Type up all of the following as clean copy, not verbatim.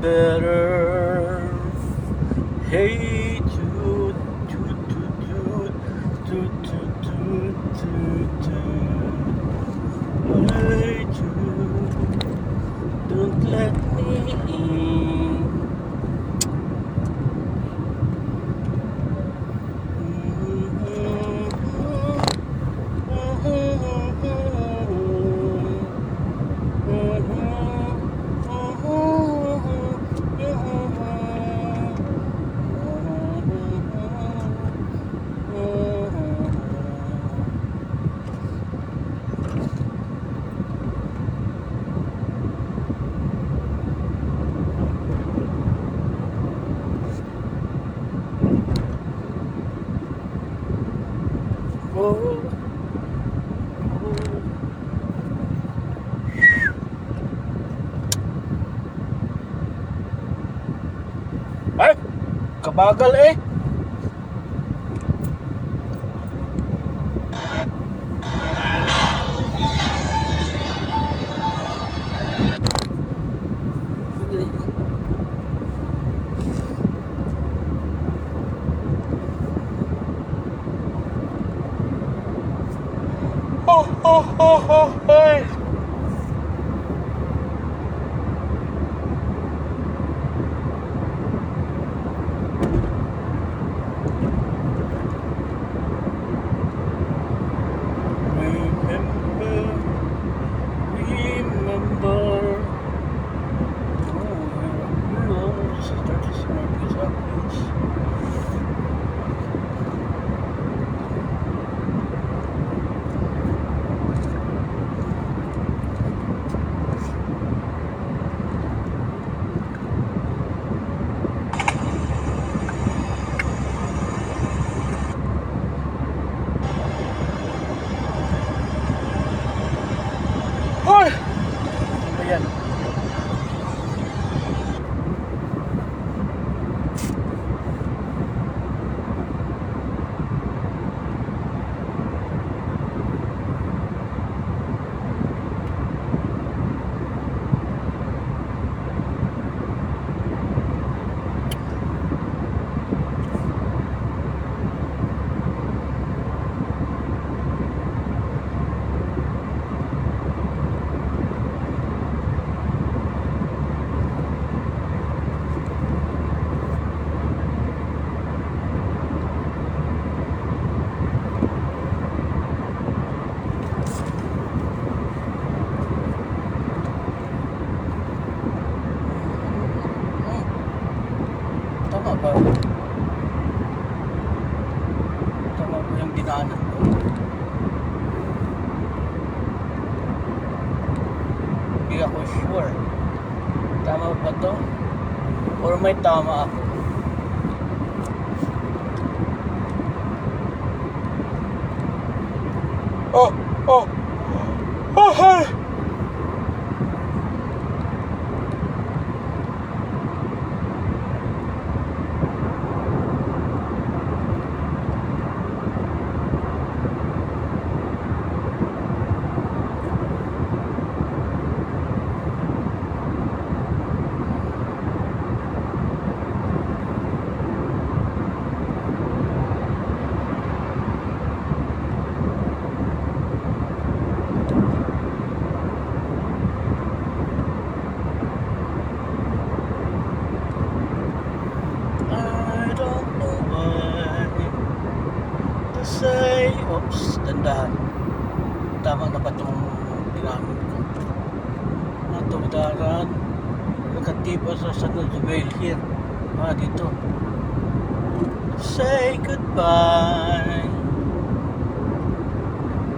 better. Hey Jude, Jude, Jude, Jude, Jude, Jude, Jude, Jude, Jude. Hey Jude, don't let me in. Ay, kabagal eh. Ay. Remember, remember. Oh, start to smoke this up, please. Hoy! Ano ba yan? Tama ba? Tama ba yung dinaanan ko? Hindi ako sure. Tama ba to? Or may tama ako? Oh! Oh! Oh! Hey! I don't know why to say, oops, dandahan. Tama na ba itong ginamit ko? Natugdaran. Nakatipa sa San Isabel here. Dito. Say goodbye.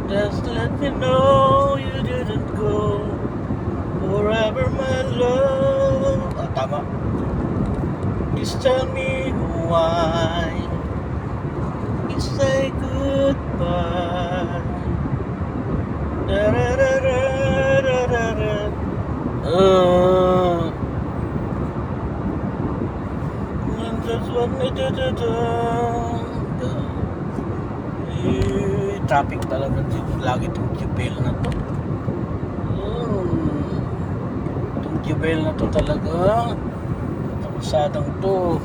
Just let me know you didn't go. Forever my love. Tama. Please tell me why you say goodbye. Just what me do. Traffic talaga dito. Lagi itong Jubel na to. Itong Jubel na to talaga. Sadang to.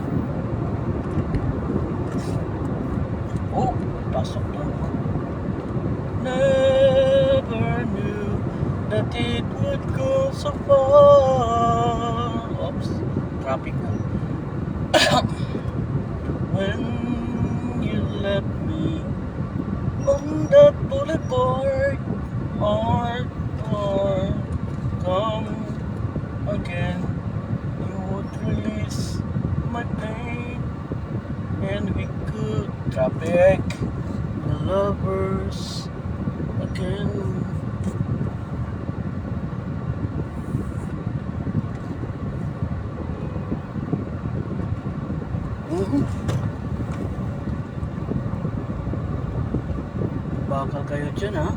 Oh, pasok lang. Never knew that it would go so far. Oops, traffic na. When you left me on that boulevard, heart, come again. You would release my pain, and we could traffic the lovers again. Bakal kayo dyan, ha?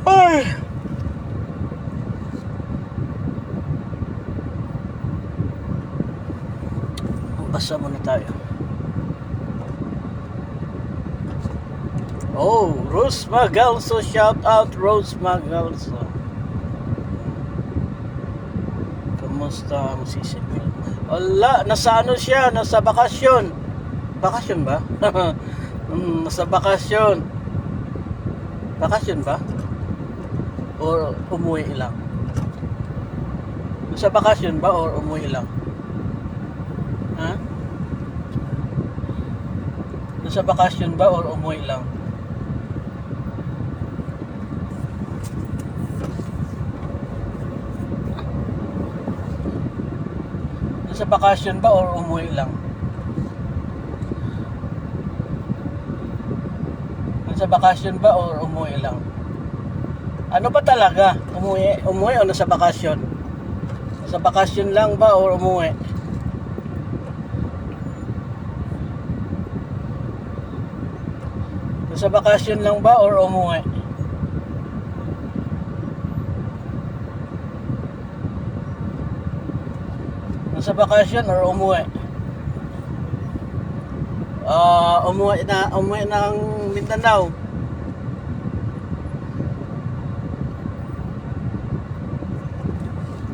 Ay! Basa muna tayo. Oh, Rose Magalso. Shout out Rose Magalso. Kamusta ang sisipil? Wala, nasa ano siya? Nasa bakasyon. Bakasyon ba? Nasa bakasyon. Bakasyon ba? Or umuwi lang? Nasa bakasyon ba or umuwi lang? Ha? Nasa bakasyon ba or umuwi lang? Nasa bakasyon ba or umuwi lang? Nasa bakasyon ba or umuwi lang? Ano ba talaga? Umuwi o nasa bakasyon? Nasa bakasyon lang ba or umuwi? Nasa bakasyon lang ba or umuwi? Nasa bakasyon or umuwi? Umuwi ng Mindanao.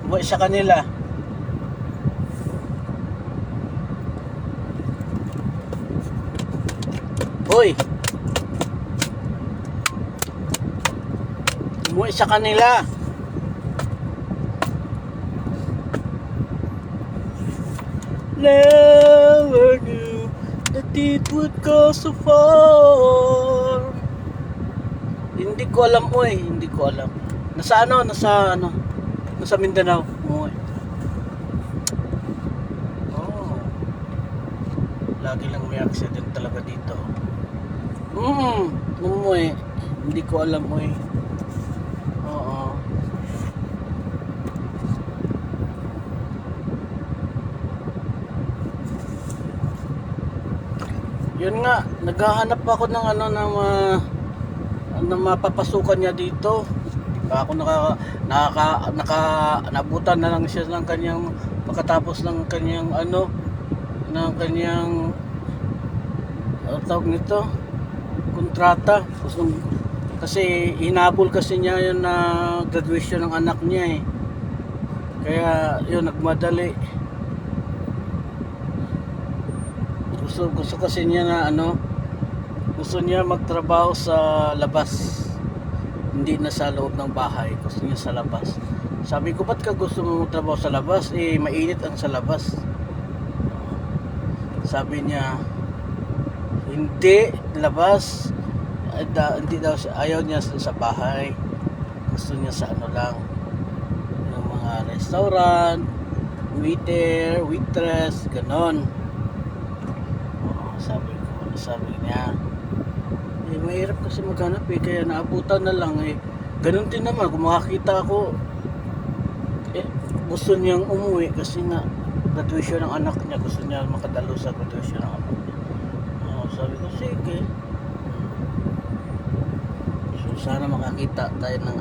Umuwi sa kanila. Hoy! Umuwi sa kanila. Never knew that it would go so far. Hindi ko alam mo eh, hindi ko alam. Nasa Mindanao. Umuwi. Oh. Lagi lang may accident talaga dito. Umuwi. Hindi ko alam mo eh. Oo. Yun nga, naghahanap ako ng ng mapapasukan niya dito. Ako nabutan na lang siya ng kanyang pagkatapos ng kanyang tawag nito, kontrata. Kasi hinabol kasi niya yun na graduation ng anak niya eh. Kaya yun, nagmadali. Gusto kasi niya na gusto niya magtrabaho sa labas, hindi na sa loob ng bahay. Gusto niya sa labas. Sabi ko, ba't ka gusto mo magtrabaho sa labas? Eh, mainit ang sa labas. Sabi niya, hindi, labas. Hindi daw, ayaw niya sa bahay. Gusto niya sa lang, yung mga restaurant, waiter, waitress, ganon. Sabi niya, eh, mahirap kasi maghanap eh, kaya naabutan na lang eh. Ganun din naman, kung makakita ako, eh, gusto niyang umuwi kasi nga, graduation ng anak niya, gusto niya makadalo sa graduation ng anak niya. Sabi ko, sige. So, sana makakita tayo ng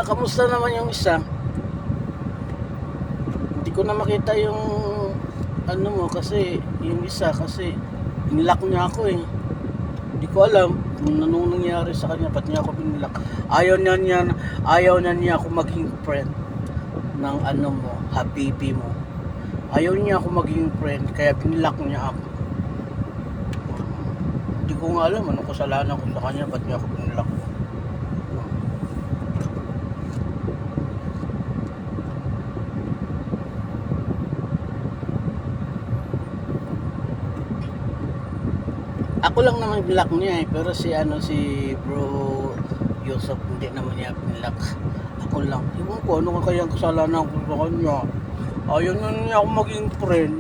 kamusta naman yung isa? Hindi ko na makita yung mo kasi yung isa kasi inlock niya ako eh. Hindi ko alam Anong nangyari sa kanya? Ba't niya ako binlock? Ayaw na niya ako maging friend ng ano mo, habibi mo. Ayaw niya ako maging friend, kaya binlock niya ako. Hindi ko nga alam anong kasalanan ko sa kanya, ba't niya ako binlock. Ako lang naman binlock niya pero si Bro Yusuf hindi naman niya binlock. Ako lang. Iwan ko ano kaya ang kasalanan ko sa kanya. Ayaw na niya ako maging friend.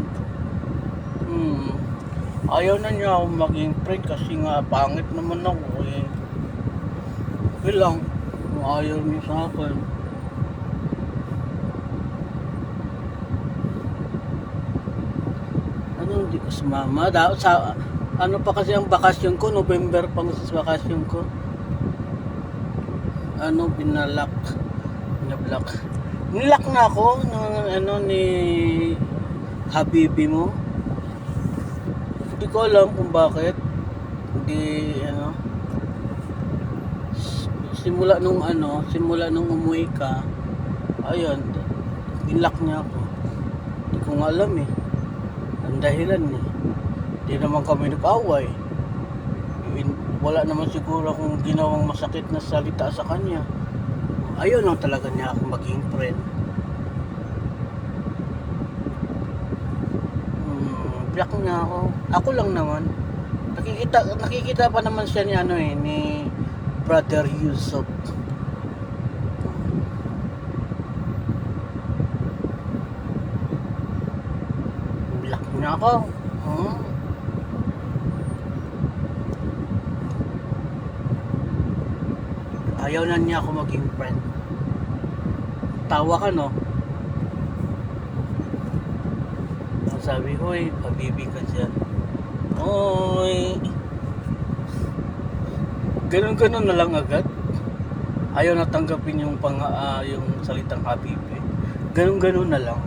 Ayaw na niya ako maging friend kasi nga pangit naman ako eh. Bilang ayaw niya sa akin. Ano hindi ko sumama? Ano pa kasi ang bakasyon ko, November pang sa bakasyon ko. Binlock na ako ng ni habibi mo. Hindi ko alam kung bakit. Hindi simula nung umuwi ka, ayun, binlock niya ako. Hindi ko nga alam eh. Ang dahilan eh. Hindi naman kami nag-away. Wala naman siguro akong ginawang masakit na salita sa kanya. Ayaw lang talaga niya ako maging friend. Block niya ako. Ako lang naman. Nakikita pa naman siya ni Brother Yusuf. Block niya ako. Ayaw na niya ako maging friend. Tawa ka no? Sabi, hoy, habibi ka dyan. Hoy. Ganun na lang agad. Ayaw na tanggapin yung yung salitang habibi. Ganun na lang.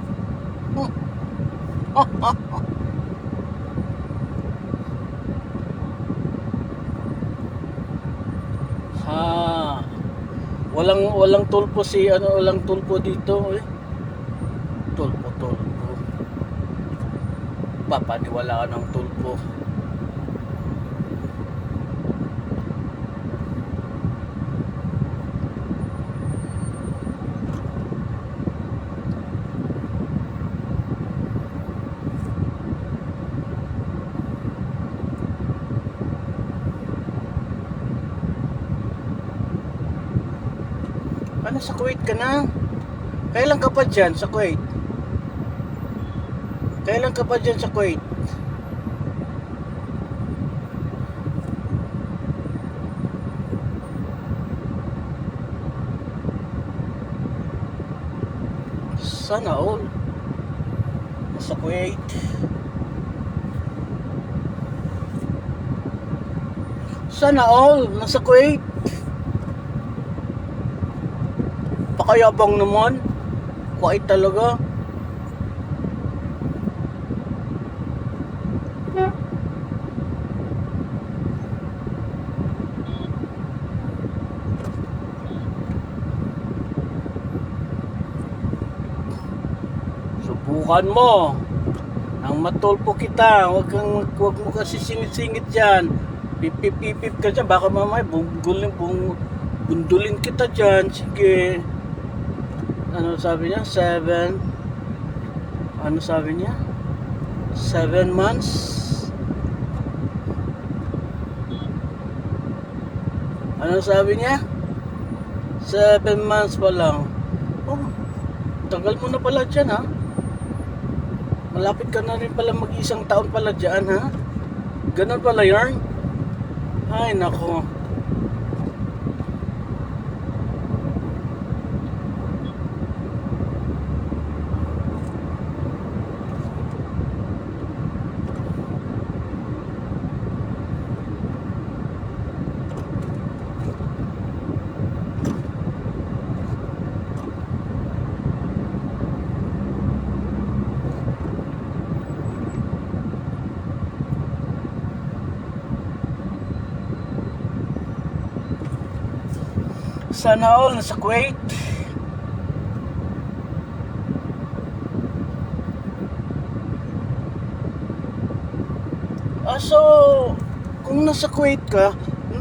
Walang tulpo walang tulpo dito eh. Tulpo. Papaniwala ka ng tulpo. Sa Kuwait ka na? Kailan ka pa dyan sa Kuwait? Sana all. Sa Kuwait. Sana all. Nasa Kuwait. Pakayabang naman. Kuwait talaga. Subukan mo. Nang matulpo kita. Huwag mo kasi singit-singit dyan. Pipip ka dyan. Baka mamay bundulin kita dyan. Sige. Ano sabi niya? 7 months? Ano sabi niya? 7 months pa lang. Oh, tagal mo na pala dyan ha? Malapit ka na rin pala mag-isang taon pala dyan ha? Ganun pala yarn? Ay nako. Sana all nasa Kuwait. So kung nasa Kuwait ka,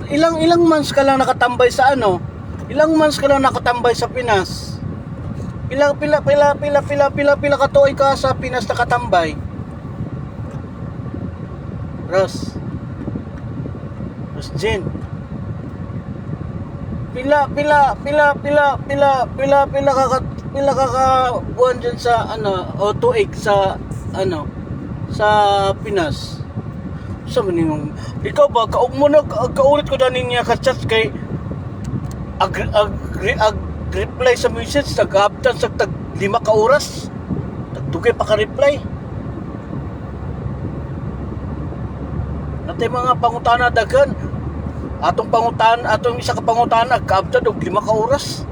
ilang months ka lang nakatambay sa ano? Ilang months ka lang nakatambay sa Pinas? Pila ka tuig ka sa Pinas nakatambay? Ros Jen. Pila ka buwan dyan sa ano o tuig sa ano sa Pinas. Sa maningong ikaw ba kaog mo na kaulit ko danin niya ka-chat kay reply sa message nag-abtan sa tag 5 ka oras tagdugay pa ka reply natay mga pangutana daghan atong isa ka pangutana nag-abtan og 5 ka oras.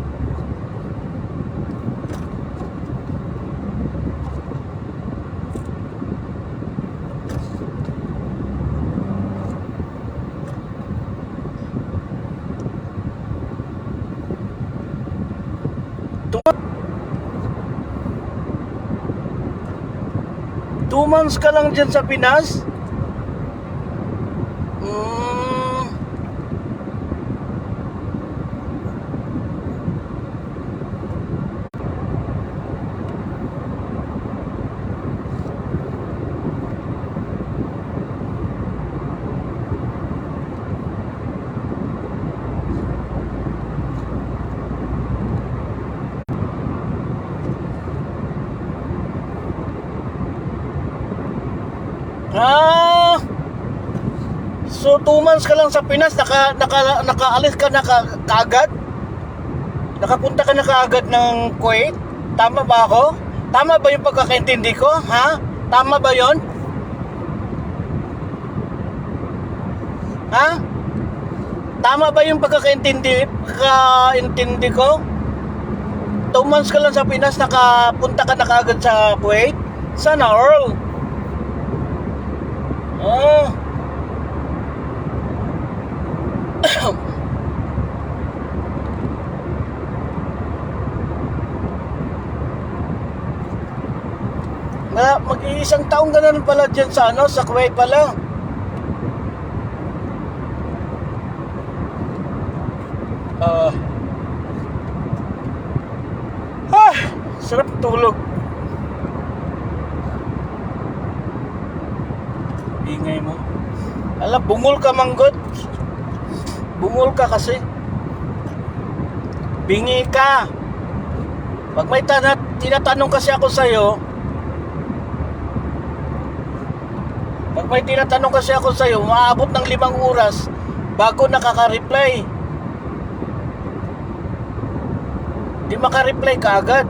Two months ka lang dyan sa Pinas? So 2 months ka lang sa Pinas, nakaalis ka na kaagad? Nakapunta ka na kaagad ng Kuwait? Tama ba ako? Tama ba yung pagkakaintindi ko? Ha? Tama ba yon? Ha? Tama ba yung pagkakaintindi ko? 2 months ka lang sa Pinas, nakapunta ka na kaagad sa Kuwait? Sana all. Mag-iisang taong ganun pala dyan sa ano, sa Kuwait pala. Sarap tulog. Ingay mo. Alam, bungol ka manggod. Bungol ka kasi. Bingi ka. Pag may tinatanong kasi ako sa'yo, maabot ng 5 oras bago nakaka-reply. Di maka-reply ka agad.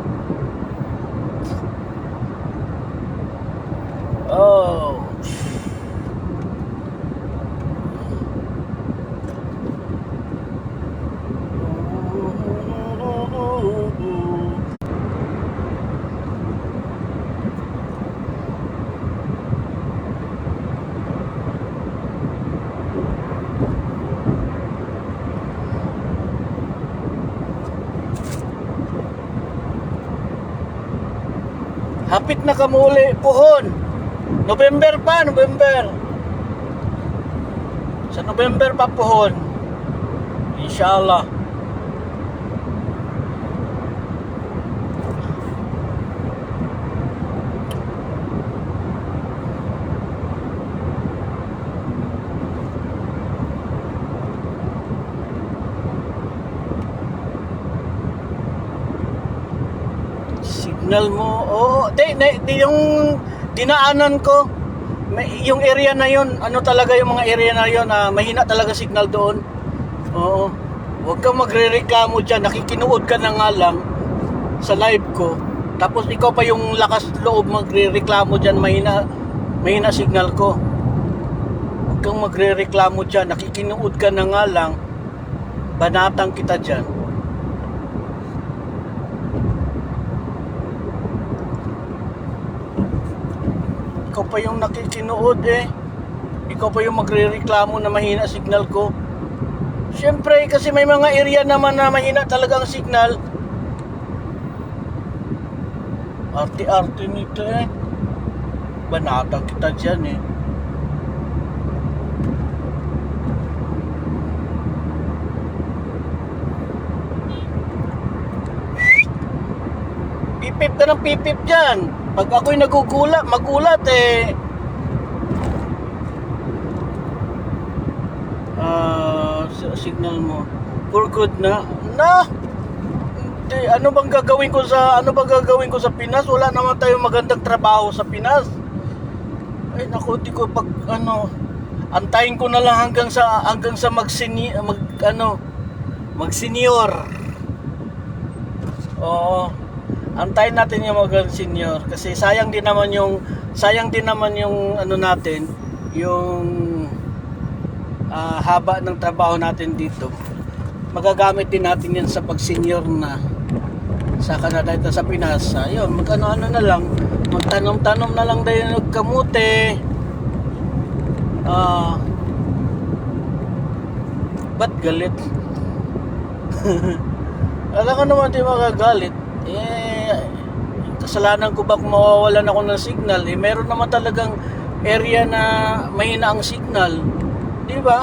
Hapit na kamuli puhon. November. Sa November pa puhon. Inshallah. Signal mo. Di yung dinaanan ko. Yung area na yun, ano talaga yung mga area na yun, mahina talaga signal doon. Oo. Huwag kang magre-reklamo dyan. Nakikinuod ka na nga lang sa live ko. Tapos ikaw pa yung lakas loob magre-reklamo dyan. Mahina signal ko. Huwag kang magre-reklamo dyan. Nakikinuod ka na nga lang. Banatang kita dyan. Ikaw pa yung nakikinood eh. Ikaw pa yung magre-reklamo na mahina signal ko. Siyempre, kasi may mga area naman na mahina talaga ang signal. Arte-arte nito eh. Banatag kita dyan eh. Pipip ka ng pipip dyan. Pag ako'y magulat eh. Signal mo. For good na. Ano bang gagawin ko sa Pinas? Wala naman tayong magandang trabaho sa Pinas. Ay naku, di ko antayin ko na lang hanggang sa mag-senior. Oo. Antayin natin yung mag-senior kasi sayang din naman yung natin, yung haba ng trabaho natin dito. Magagamit din natin yan sa pag-senior na sa Canada at sa Pinas. Ayun, mag-ano na lang, magtanom-tanom na lang tayo ng kamote. Ba't galit? Alam ko naman di magagalit. Kasalanan ko ba kung mawawalan ako ng signal? Meron naman talagang area na mahina ang signal. Di ba?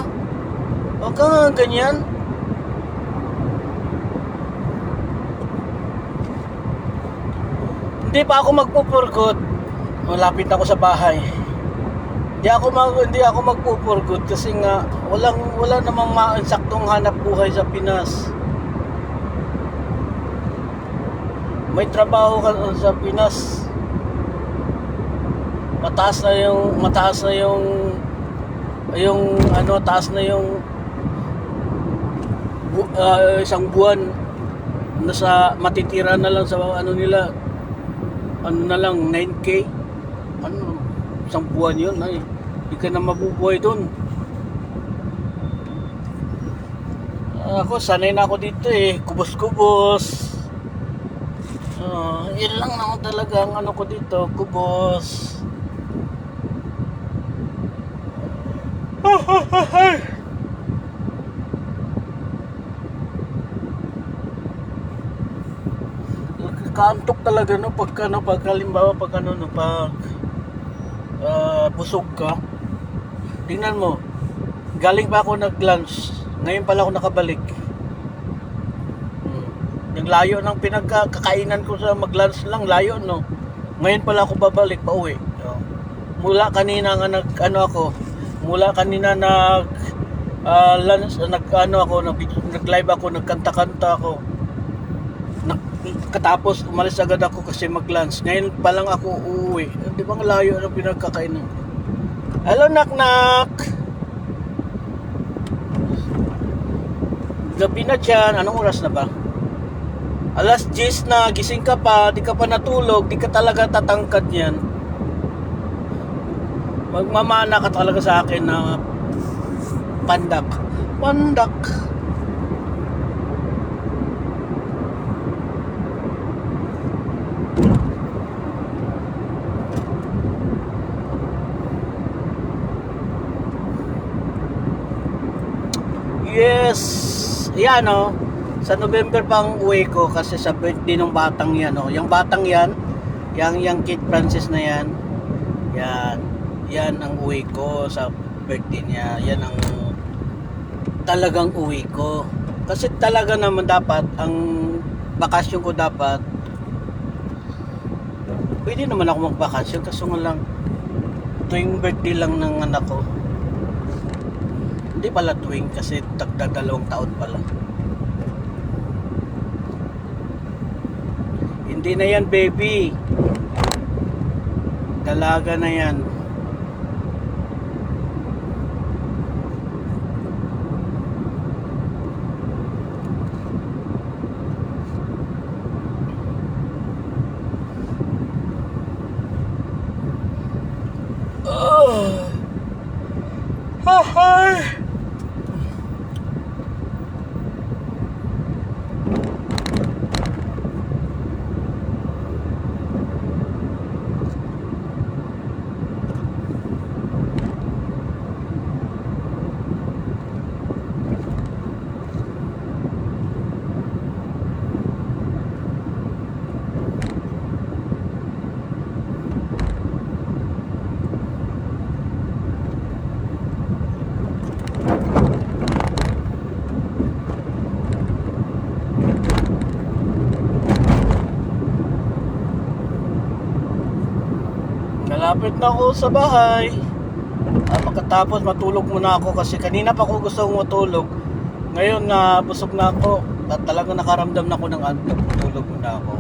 Huwag ka nga ganyan. Hindi pa ako magpupurgot. Malapit ako sa bahay. Hindi ako magpupurgot kasi nga wala namang saktong hanap buhay sa Pinas. May trabaho ka sa Pinas. Taas na yung isang buwan nasa matitira na lang sa nila. Na lang 9K. Isang buwan yun ay hindi ka na mabubuhay doon. Ako sanay na ako dito eh, kubos-kubos. Yun lang naman talaga ang ko dito, kubos. Kaantok talaga pag halimbawa pag busog ka. Tingnan mo, galing pa ako nag-lunch, ngayon pala ako nakabalik. Yung layo ng pinagkakainan ko sa mag-lunch lang, layo no. Ngayon pala ako babalik pa uwi. Mula kanina lunch, nag-live ako, nagkanta-kanta ako. Katapos umalis agad ako kasi mag-lunch. Ngayon pa lang ako uuwi. Di ba ang layo ng pinagkakainan? Hello, nak-nak! Gabi na dyan. Anong oras na ba? Alas 10 na. Gising ka pa. Di ka pa natulog. Di ka talaga tatangkad yan. Magmamana ka talaga sa akin na pandak. Yes. Yan sa November pang uwi ko kasi sa birthday ng batang yan yung batang yan, yung Kid Francis na yan. Yan ang uwi ko sa birthday niya. Yan ang talagang uwi ko. Kasi talaga naman dapat ang bakasyon ko dapat pwede naman ako magbakasyon kaso nga lang tuwing birthday lang ng anak ko. Hindi pala tuwing kasi tagdadalawang taon pala. Hindi na yan baby, dalaga na yan. Malapit na ako sa bahay. Pagkatapos matulog muna ako kasi kanina pa ako gusto matulog. Ngayon na busog na ako at talaga nakaramdam na ako ng antok. Tulog muna ako.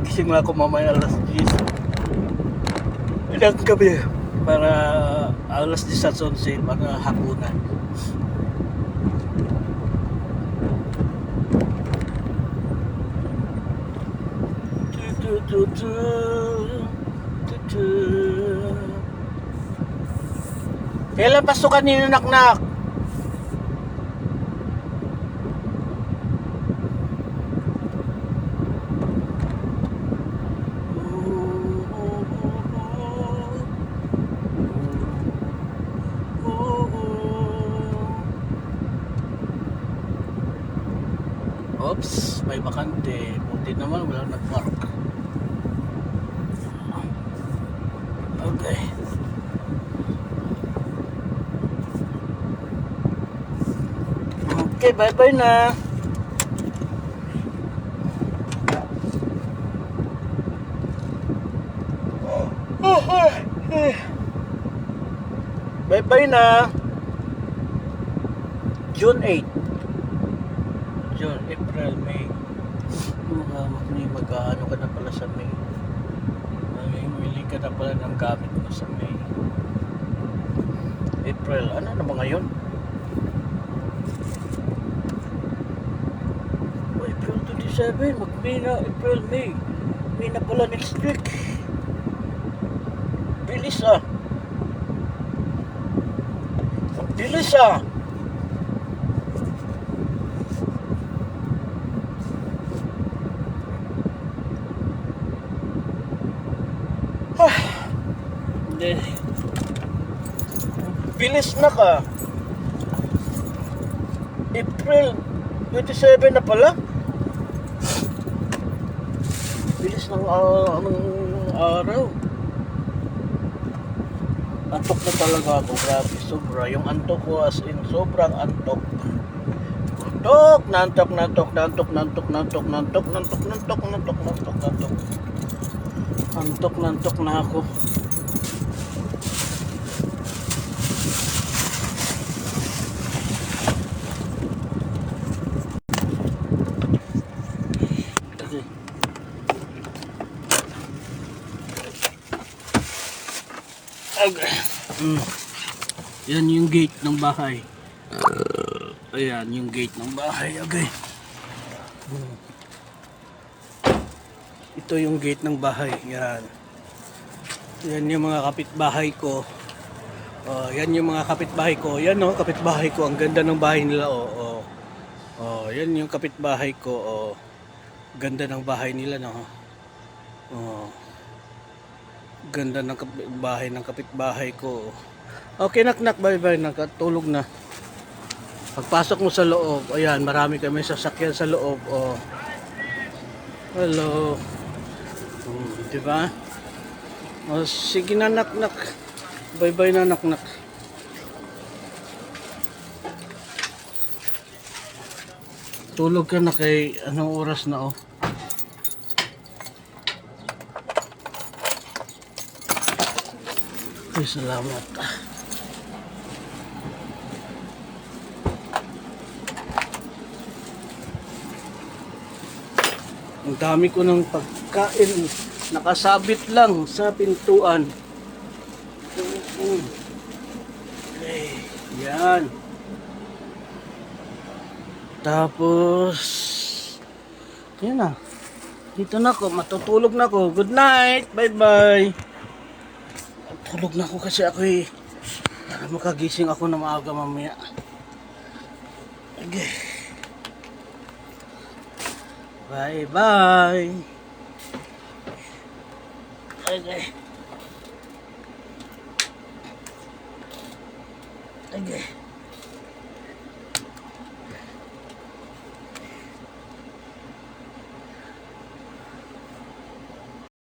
Gising na ako mamaya alas 10. Ilang gabi para alas 10 at 11 para hapunan. Kailan pasukan niyo nak-nak? Oops, may bakante. Buti naman wala nag-park. Okay. Okay, bye-bye na. Bye-bye na. June 8. June, April, May. Mag-ano ka na pala sa May. Mamili ka na pala ng gamit mo sa May. April, ano na ba ngayon? April 27, mag-May na, April, May. May na pala next week. Bilis ah. Bilis ah. Hindi. Bilis na ka. April 27 na pala. Bilis ng araw. Antok na talaga ako. Grabe, sobra. Yung antok ko as in sobrang antok. Nantok. Nantok na ako. Okay. Yan yung gate ng bahay. Ayan yung gate ng bahay. Okay. Ito yung gate ng bahay. Yan. Yan yung mga kapitbahay ko. Yan yung mga kapitbahay ko. Yan oh, kapitbahay ko. Ang ganda ng bahay nila oh. Yan yung kapitbahay ko oh. Ganda ng bahay nila no. Ganda ng bahay ng kapitbahay ko. Okay, nak-nak, bye-bye, nakatulog na. Pagpasok mo sa loob, ayan, marami kami sasakyan sa loob. Hello. Diba? Sige na, nak-nak. Bye-bye na, nak-nak. Tulog ka na kay anong oras na oh. Ay, salamat. Ang dami ko ng pagkain nakasabit lang sa pintuan. Okay, yan. Tapos yan na. Dito na ako, matutulog na ako. Good night. Bye-bye. Tulog na ako kasi ako para makagising ako na maaga mamaya. Okay. Bye-bye. Okay. Okay.